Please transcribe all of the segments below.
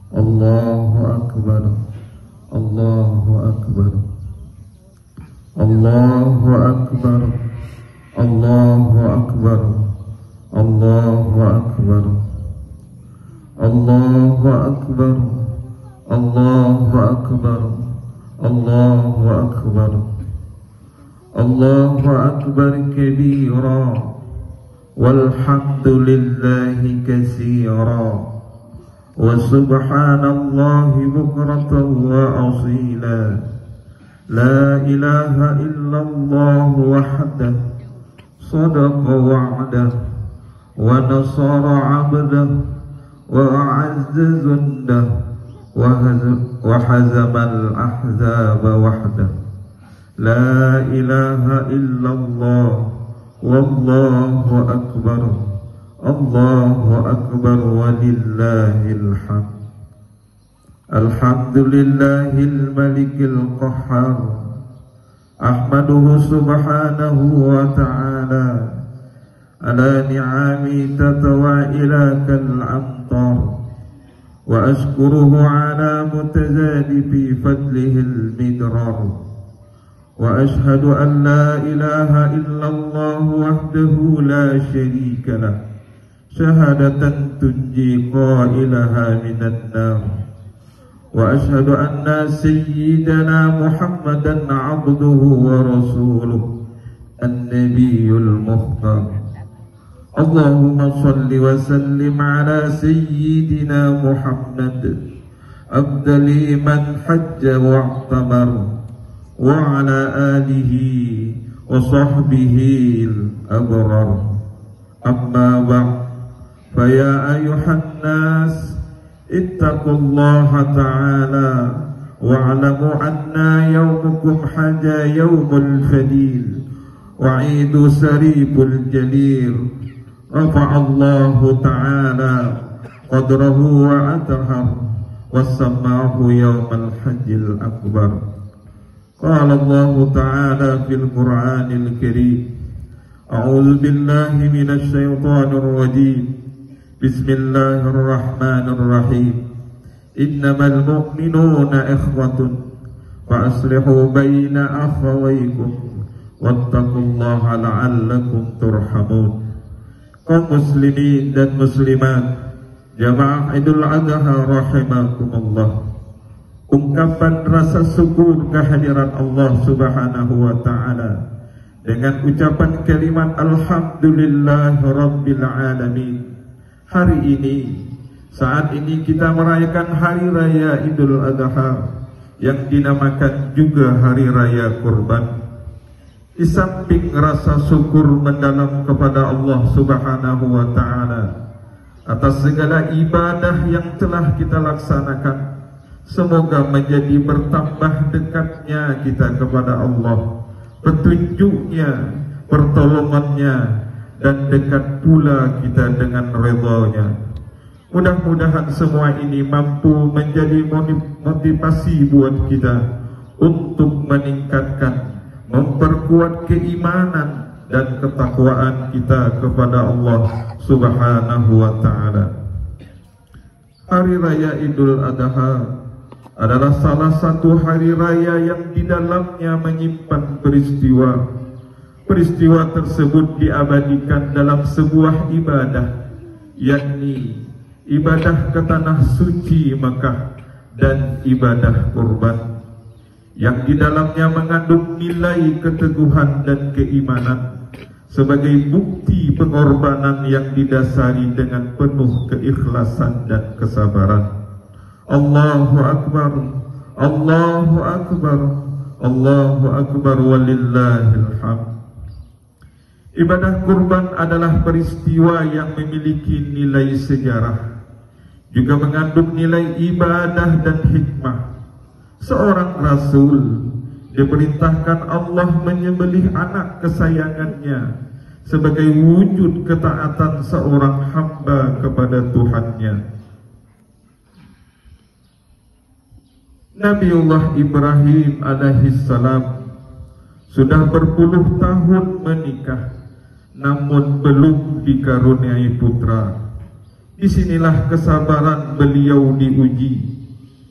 Allahu Akbar, Allahu Akbar, Allahu Akbar, Allahu Akbar, Allahu Akbar, Allahu Akbar, Allahu Akbar, Allahu Akbar, Allahu Akbar kabira, walhamdulillahi katsira, wa subhanallahi bukratan wa asila. La ilaha illallah wahdah, sadaqa wa'dah, wa nasara 'abdah, wa a'azza jundah, wa hazamal ahzaba wahdah. La ilaha illallah, wallahu akbar, Allahu akbar, walillahil hamd. Alhamdulillahil malikil qahhar, ahmaduhu subhanahu wa ta'ala ala ni'ami tatawa'ila kal amtar, wa ashkuruhu ala mutazadi fi fadlihil midrar, wa ashhadu an la ilaha illallah wahdahu la sharika lah, syahadatan tunji qailaha minan nar. Wa ashhadu anna sayyidana Muhammadan abduhu wa rasuluh, an-nabiyyul mukhtar. Allahumma salli wa sallim ala sayyidina Muhammad, afdali man hajja wa i'tamar, wa ala alihi wa sahbihi al-abrar. Amma ba'd, fa ya ayyuhan nas, ittaqullaha ta'ala wa'lamu anna yawmukum haja yawmul fadil wa 'idu sariful jalir. Rafa'allahu ta'ala qadrahu wa atahar wa sammahu yawmal hajjil akbar. Qala Allahu ta'ala fil Qur'anil karim, a'udzu billahi minasy syaithanir rajim. Bismillahirrahmanirrahim. Innamal mu'minuna ikhwatun fa aslihu baina akhawaykum wattaqullaha la'allakum turhamun. Kaum muslimin dan muslimat, jamaah Idul Adha rahimakumullah. Ungkapan rasa syukur kehadiran Allah Subhanahu wa taala dengan ucapan kalimat alhamdulillah rabbil alamin. Hari ini, saat ini kita merayakan hari raya Idul Adha yang dinamakan juga hari raya kurban. Di samping rasa syukur mendalam kepada Allah Subhanahu wa taala atas segala ibadah yang telah kita laksanakan, semoga menjadi bertambah dekatnya kita kepada Allah, petunjuknya, pertolongannya, dan dekat pula kita dengan ridha-Nya. Mudah-mudahan semua ini mampu menjadi motivasi buat kita untuk meningkatkan, memperkuat keimanan dan ketakwaan kita kepada Allah Subhanahu wa taala. Hari raya Idul Adha adalah salah satu hari raya yang di dalamnya menyimpan peristiwa. Peristiwa tersebut diabadikan dalam sebuah ibadah, yakni ibadah ke tanah suci Makkah dan ibadah kurban, yang di dalamnya mengandung nilai keteguhan dan keimanan sebagai bukti pengorbanan yang didasari dengan penuh keikhlasan dan kesabaran. Allahu Akbar, Allahu Akbar, Allahu Akbar, walillahil hamd. Ibadah kurban adalah peristiwa yang memiliki nilai sejarah, juga mengandung nilai ibadah dan hikmah. Seorang Rasul diperintahkan Allah menyembelih anak kesayangannya sebagai wujud ketaatan seorang hamba kepada Tuhannya. Nabiullah Ibrahim alaihissalam sudah berpuluh tahun menikah, namun belum dikaruniai putra. Disinilah kesabaran beliau diuji.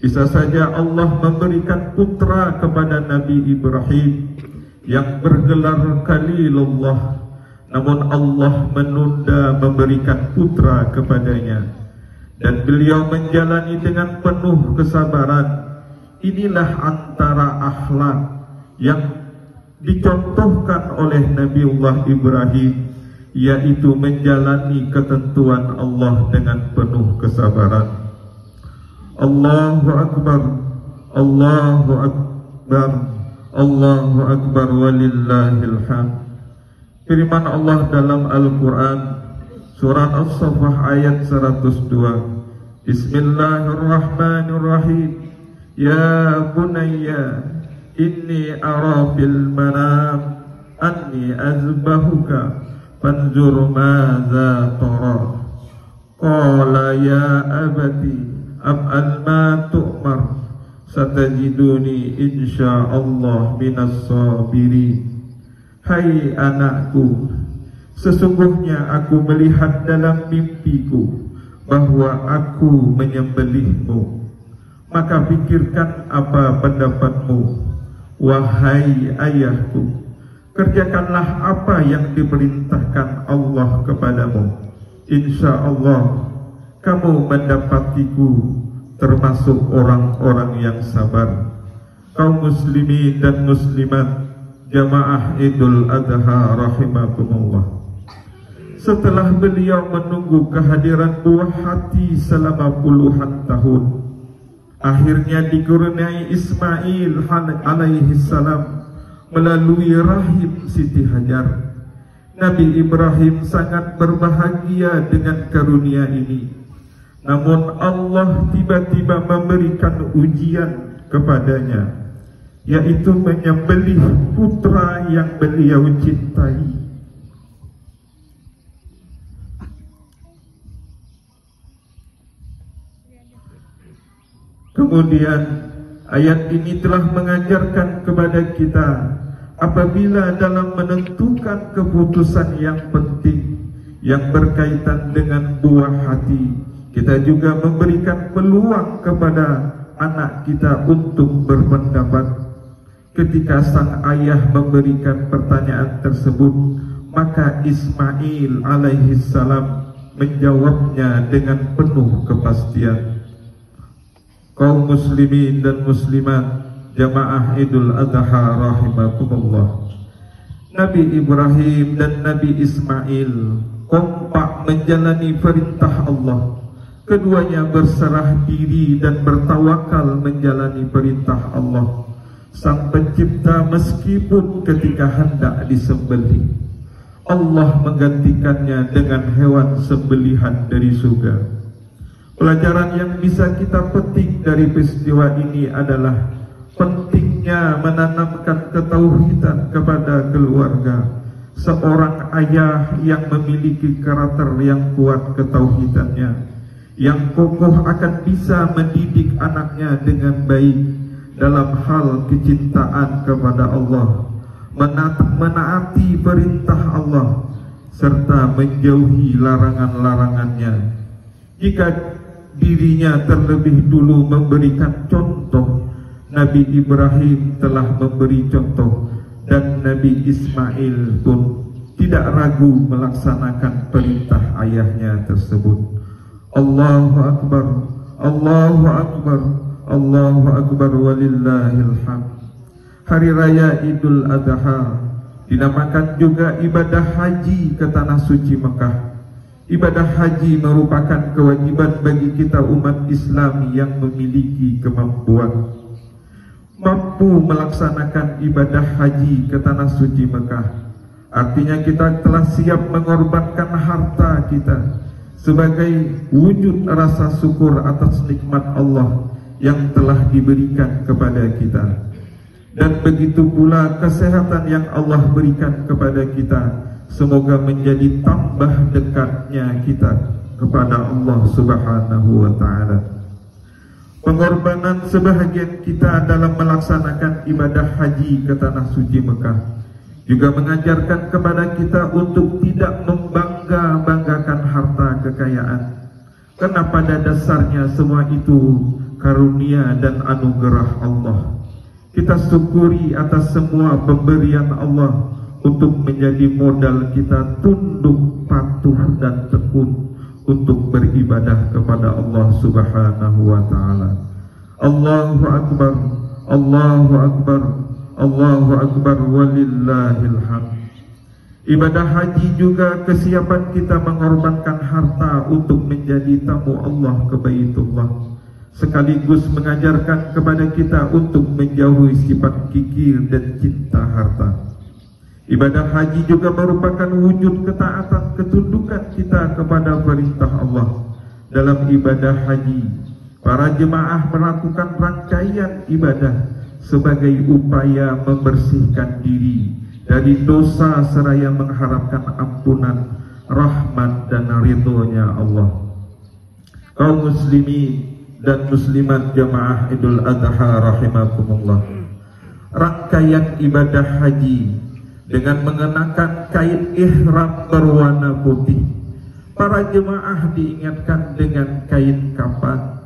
Bisa saja Allah memberikan putra kepada Nabi Ibrahim yang bergelar Khalilullah, namun Allah menunda memberikan putra kepadanya, dan beliau menjalani dengan penuh kesabaran. Inilah antara akhlak yang dicontohkan oleh Nabiullah Ibrahim, yaitu menjalani ketentuan Allah dengan penuh kesabaran. Allahu Akbar, Allahu Akbar, Allahu Akbar walillahil hamd. Firman Allah dalam Al-Quran Surat As-Saffah ayat 102. Bismillahirrahmanirrahim. Ya bunayya inni ara fil manam anni azbahuka fanzur madza tara. Qala ya abati af'al ma tu'mar satajiduni insyaallah minas sabirin. Hai anakku, sesungguhnya aku melihat dalam mimpiku bahwa aku menyembelihmu. Maka pikirkan apa pendapatmu, wahai ayahku. Kerjakanlah apa yang diperintahkan Allah kepadamu. Insya Allah kamu mendapatiku termasuk orang-orang yang sabar. Kaum muslimin dan muslimat Jamaah Idul Adha rahimakumullah. Setelah beliau menunggu kehadiran buah hati selama puluhan tahun, akhirnya dikurniai Ismail alaihi salam melalui rahim Siti Hajar. Nabi Ibrahim sangat berbahagia dengan karunia ini. Namun Allah tiba-tiba memberikan ujian kepadanya, yaitu menyembelih putra yang beliau cintai. Kemudian ayat ini telah mengajarkan kepada kita, apabila dalam menentukan keputusan yang penting yang berkaitan dengan buah hati, kita juga memberikan peluang kepada anak kita untuk berpendapat. Ketika sang ayah memberikan pertanyaan tersebut, maka Ismail alaihi salam menjawabnya dengan penuh kepastian. Kaum muslimin dan muslimat Jamaah Idul Adha rahimakumullah. Nabi Ibrahim dan Nabi Ismail kompak menjalani perintah Allah. Keduanya berserah diri dan bertawakal menjalani perintah Allah Sang Pencipta, meskipun ketika hendak disembelih, Allah menggantikannya dengan hewan sembelihan dari surga. Pelajaran yang bisa kita petik dari peristiwa ini adalah pentingnya menanamkan ketauhidan kepada keluarga. Seorang ayah yang memiliki karakter yang kuat ketauhidannya, yang kokoh, akan bisa mendidik anaknya dengan baik dalam hal kecintaan kepada Allah, menaati perintah Allah, serta menjauhi larangan-larangannya. Jika dirinya terlebih dulu memberikan contoh, Nabi Ibrahim telah memberi contoh, dan Nabi Ismail pun tidak ragu melaksanakan perintah ayahnya tersebut. Allahu Akbar, Allahu Akbar, Allahu Akbar walillahil hamd. Hari Raya Idul Adha dinamakan juga ibadah haji ke Tanah Suci Mekah. Ibadah haji merupakan kewajiban bagi kita umat Islam yang memiliki kemampuan mampu melaksanakan ibadah haji ke Tanah Suci Mekah. Artinya kita telah siap mengorbankan harta kita sebagai wujud rasa syukur atas nikmat Allah yang telah diberikan kepada kita. Dan begitu pula kesehatan yang Allah berikan kepada kita, semoga menjadi tambah dekatnya kita kepada Allah Subhanahu wa ta'ala. Pengorbanan sebahagian kita dalam melaksanakan ibadah haji ke Tanah Suci Mekah juga mengajarkan kepada kita untuk tidak membangga-banggakan harta kekayaan, Karena pada dasarnya semua itu karunia dan anugerah Allah. Kita syukuri atas semua pemberian Allah untuk menjadi modal kita tunduk, patuh dan tekun untuk beribadah kepada Allah Subhanahu wa taala. Allahu akbar, Allahu akbar, Allahu akbar, walillahil hamd. Ibadah haji juga kesiapan kita mengorbankan harta untuk menjadi tamu Allah ke Baitullah, sekaligus mengajarkan kepada kita untuk menjauhi sifat kikir dan cinta harta. Ibadah haji juga merupakan wujud ketaatan ketundukan kita kepada perintah Allah. Dalam ibadah haji, para jemaah melakukan rangkaian ibadah sebagai upaya membersihkan diri dari dosa seraya mengharapkan ampunan, rahmat dan ridhonya Allah. Kaum muslimin dan muslimat jamaah Idul Adha rahimakumullah, rangkaian ibadah haji dengan mengenakan kain ihram berwarna putih, para jemaah diingatkan dengan kain kafan,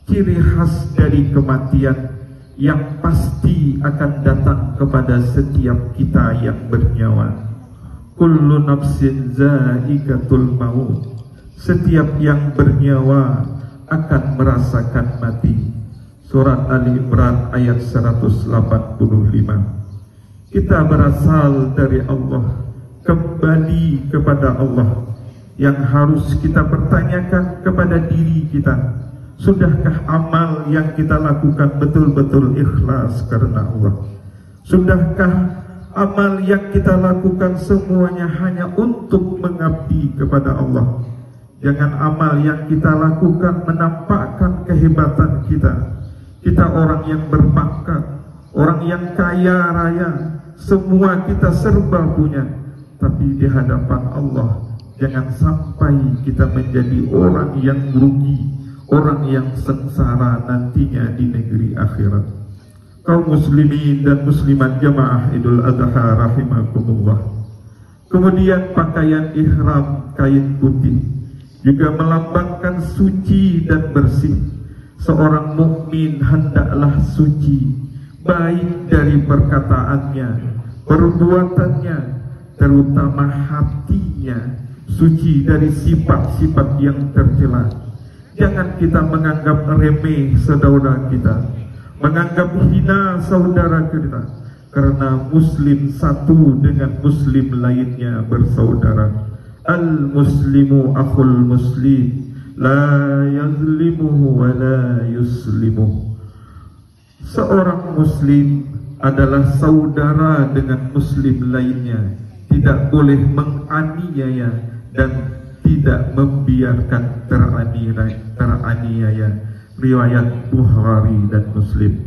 ciri khas dari kematian yang pasti akan datang kepada setiap kita yang bernyawa. Kullu nafsin za'iqatul maut, setiap yang bernyawa akan merasakan mati. Surat Ali Imran ayat 185. Kita berasal dari Allah, kembali kepada Allah. Yang harus kita pertanyakan kepada diri kita, sudahkah amal yang kita lakukan betul-betul ikhlas karena Allah? Sudahkah amal yang kita lakukan semuanya hanya untuk mengabdi kepada Allah? Jangan amal yang kita lakukan menampakkan kehebatan kita. Kita orang yang berpangkat, orang yang kaya raya, semua kita serba punya. Tapi di hadapan Allah, jangan sampai kita menjadi orang yang rugi, orang yang sengsara nantinya di negeri akhirat. Kaum muslimin dan muslimat jamaah Idul Adha rahimakumullah. Kemudian pakaian ihram kain putih juga melambangkan suci dan bersih. Seorang mukmin hendaklah suci, baik dari perkataannya, perbuatannya, terutama hatinya, suci dari sifat-sifat yang tercela. Jangan kita menganggap remeh saudara kita, menganggap hina saudara kita, karena muslim satu dengan muslim lainnya bersaudara. Al-muslimu akhul muslim, la yazlimuhu wa la yuslimuh. Seorang muslim adalah saudara dengan muslim lainnya, tidak boleh menganiaya dan tidak membiarkan teraniaya. Riwayat Bukhari dan Muslim.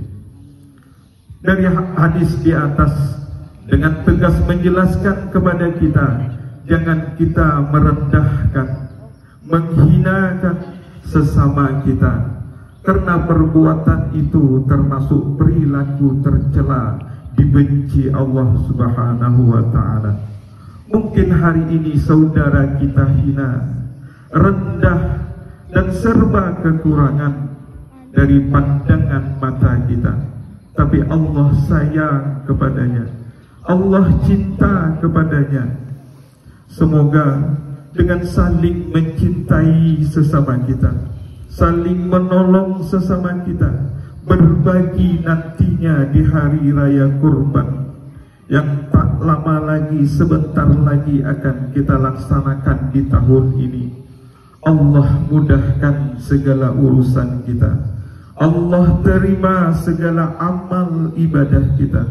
Dari hadis di atas dengan tegas menjelaskan kepada kita, jangan kita merendahkan, menghinakan sesama kita, karena perbuatan itu termasuk perilaku tercela, dibenci Allah Subhanahu wa ta'ala. Mungkin hari ini saudara kita hina, rendah dan serba kekurangan dari pandangan mata kita, tapi Allah sayang kepadanya, Allah cinta kepadanya. Semoga dengan saling mencintai sesama kita, saling menolong sesama kita, berbagi nantinya di hari raya kurban yang tak lama lagi, sebentar lagi akan kita laksanakan di tahun ini. Allah mudahkan segala urusan kita, Allah terima segala amal ibadah kita,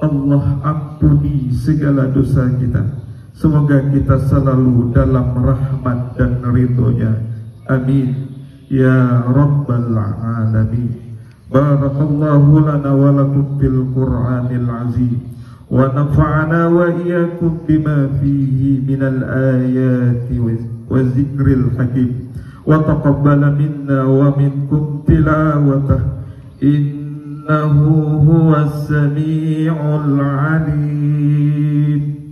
Allah ampuni segala dosa kita. Semoga kita selalu dalam rahmat dan ridhonya. Amin ya rabbal alamin. Barakallahu lana wa lakum fil Qur'anil azim, wa nafa'ana wa iyyakum bima fihi minal ayati wa zikril hakim, wa taqabbala minna wa minkum tilawatah, innahu huwas sami'ul alim.